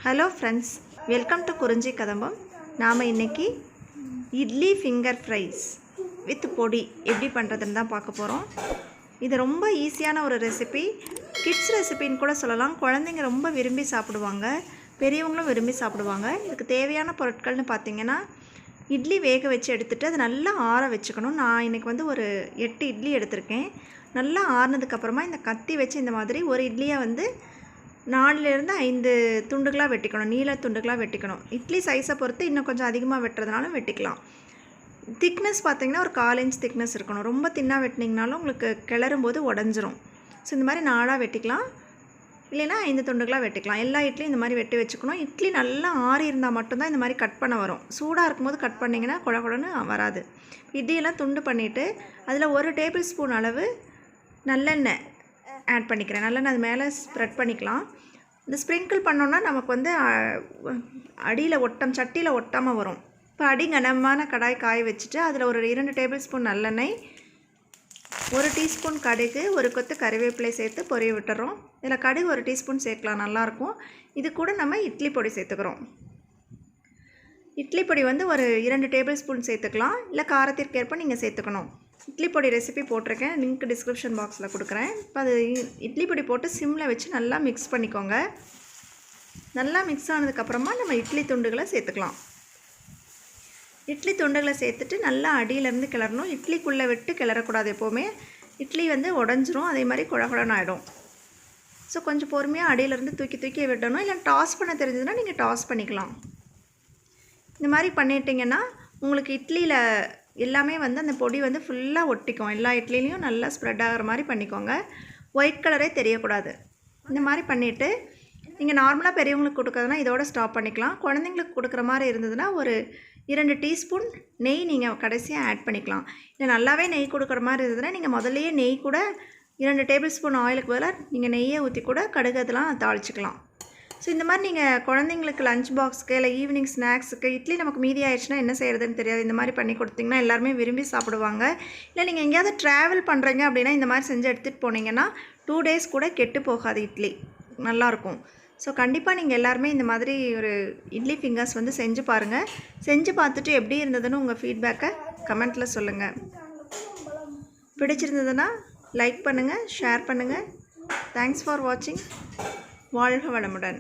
Hello friends, welcome to குறிஞ்சி கதம்பம். நாம் இன்றைக்கி இட்லி ஃபிங்கர் ஃப்ரைஸ் வித் பொடி எப்படி பண்ணுறதுன்னு தான் பார்க்க போகிறோம். இது ரொம்ப ஈஸியான ஒரு ரெசிபி, கிட்ஸ் ரெசிபின்னு கூட சொல்லலாம். குழந்தைங்க ரொம்ப விரும்பி சாப்பிடுவாங்க, பெரியவங்களும் விரும்பி சாப்பிடுவாங்க. இதுக்கு தேவையான பொருட்கள்னு பார்த்திங்கன்னா, இட்லி வேக வச்சு எடுத்துகிட்டு அதை நல்லா ஆற வச்சுக்கணும். நான் இன்றைக்கி ஒரு 8 இட்லி எடுத்திருக்கேன். நல்லா ஆறினதுக்கப்புறமா இந்த கத்தி வச்சு இந்த மாதிரி ஒரு இட்லியை 4லேருந்து 5 துண்டுகளாக வெட்டிக்கணும், நீள துண்டுகளாக வெட்டிக்கணும். இட்லி சைஸை பொறுத்து இன்னும் கொஞ்சம் அதிகமாக வெட்டுறதுனாலும் வெட்டிக்கலாம். திக்னஸ் பார்த்திங்கன்னா ஒரு 1/4 இன்ச் திக்னஸ் இருக்கணும். ரொம்ப தின்னாக வெட்டினீங்கனாலும் உங்களுக்கு கிளறும் போது உடஞ்சிரும். ஸோ இந்த மாதிரி 4ஆக வெட்டிக்கலாம், இல்லைன்னா 5 துண்டுகளாக வெட்டிக்கலாம். எல்லா இட்லியும் இந்த மாதிரி வெட்டி வச்சுக்கணும். இட்லி நல்லா ஆறி இருந்தால் மட்டும்தான் இந்த மாதிரி கட் பண்ண வரும். சூடாக இருக்கும்போது கட் பண்ணிங்கன்னா குழகுடன்னு வராது. இட்லியெல்லாம் துண்டு பண்ணிவிட்டு அதில் 1 டேபிள் ஸ்பூன் அளவு நல்லெண்ணெய் ஆட் பண்ணிக்கிறேன். நல்லெண்ணெய் அது மேலே ஸ்ப்ரெட் பண்ணிக்கலாம். இந்த ஸ்ப்ரிங்கிள் பண்ணோன்னா நமக்கு அடியில் சட்டியில் ஒட்டாமல் வரும். இப்போ அடிகனமான கடாய் காய வச்சுட்டு அதில் ஒரு 2 டேபிள் ஸ்பூன் நல்லெண்ணெய், 1 டீஸ்பூன் கடுகு, 1 கொத்து கறிவேப்பிலை சேர்த்து பொரிய விட்டுறோம். இதில் கடுகு 1 டீஸ்பூன் சேர்க்கலாம், நல்லாயிருக்கும். இது கூட நம்ம இட்லி பொடி சேர்த்துக்கிறோம். இட்லி பொடி ஒரு 2 டேபிள் ஸ்பூன் சேர்த்துக்கலாம், இல்லை காரத்திற்கேற்ப நீங்கள் சேர்த்துக்கணும். இட்லி பொடி ரெசிபி போட்டிருக்கேன், லிங்க் டிஸ்கிரிப்ஷன் பாக்ஸில் கொடுக்குறேன். இப்போ அது இட்லி பொடி போட்டு சிம்மில் வச்சு நல்லா மிக்ஸ் பண்ணிக்கோங்க. நல்லா மிக்ஸ் ஆனதுக்கப்புறமா நம்ம இட்லி துண்டுகளை சேர்த்துக்கலாம். இட்லி துண்டுகளை சேர்த்துட்டு நல்லா அடியிலேருந்து கிளறணும். இட்லிக்குள்ளே விட்டு கிளறக்கூடாது எப்போவுமே. இட்லி உடஞ்சிரும், அதே மாதிரி குழகுடன்னு ஆகிடும். ஸோ கொஞ்சம் பொறுமையாக அடியிலேருந்து தூக்கி விடணும். இல்லை டாஸ் பண்ண தெரிஞ்சதுன்னா நீங்கள் டாஸ் பண்ணிக்கலாம். இந்த மாதிரி பண்ணிட்டீங்கன்னா உங்களுக்கு இட்லியில் எல்லாமே அந்த பொடி ஃபுல்லாக ஒட்டிக்கும். எல்லா இட்லிலையும் நல்லா ஸ்ப்ரெட் ஆகிற மாதிரி பண்ணிக்கோங்க. ஒயிட் கலரே தெரியக்கூடாது. இந்த மாதிரி பண்ணிவிட்டு நீங்கள் நார்மலாக பெரியவங்களுக்கு கொடுக்குறதுனா இதோட ஸ்டாப் பண்ணிக்கலாம். குழந்தைங்களுக்கு கொடுக்குற மாதிரி இருந்ததுன்னா ஒரு 2 டீஸ்பூன் நெய் நீங்கள் கடைசியாக ஆட் பண்ணிக்கலாம். இல்லை நல்லாவே நெய் கொடுக்குற மாதிரி இருந்ததுன்னா நீங்கள் முதல்லையே நெய் கூட 2 டேபிள் ஸ்பூன் ஆயிலுக்கு பதிலாக நீங்கள் நெய்யை ஊற்றி கூட கடுகு அதெல்லாம் தாளிச்சிக்கலாம். ஸோ இந்த மாதிரி நீங்கள் குழந்தைங்களுக்கு லஞ்ச் பாக்ஸுக்கு இல்லை ஈவினிங் ஸ்நாக்ஸுக்கு இட்லி நமக்கு மீதி ஆயிடுச்சுன்னா என்ன செய்கிறதுன்னு தெரியாது. இந்த மாதிரி பண்ணி கொடுத்திங்கன்னா எல்லாருமே விரும்பி சாப்பிடுவாங்க. இல்லை நீங்கள் எங்கேயாவது ட்ராவல் பண்ணுறீங்க அப்படின்னா இந்த மாதிரி செஞ்சு எடுத்துகிட்டு போனீங்கன்னா 2 டேஸ் கூட கெட்டு போகாது, இட்லி நல்லாயிருக்கும். ஸோ கண்டிப்பாக நீங்கள் எல்லாருமே இந்த மாதிரி ஒரு இட்லி ஃபிங்கர்ஸ் செஞ்சு பாருங்கள். செஞ்சு பார்த்துட்டு எப்படி இருந்ததுன்னு உங்கள் ஃபீட்பேக்கை கமெண்ட்டில் சொல்லுங்கள். பிடிச்சிருந்ததுன்னா லைக் பண்ணுங்கள், ஷேர் பண்ணுங்கள். தேங்க்ஸ் ஃபார் வாட்சிங். வாழ்க வளமுடன்.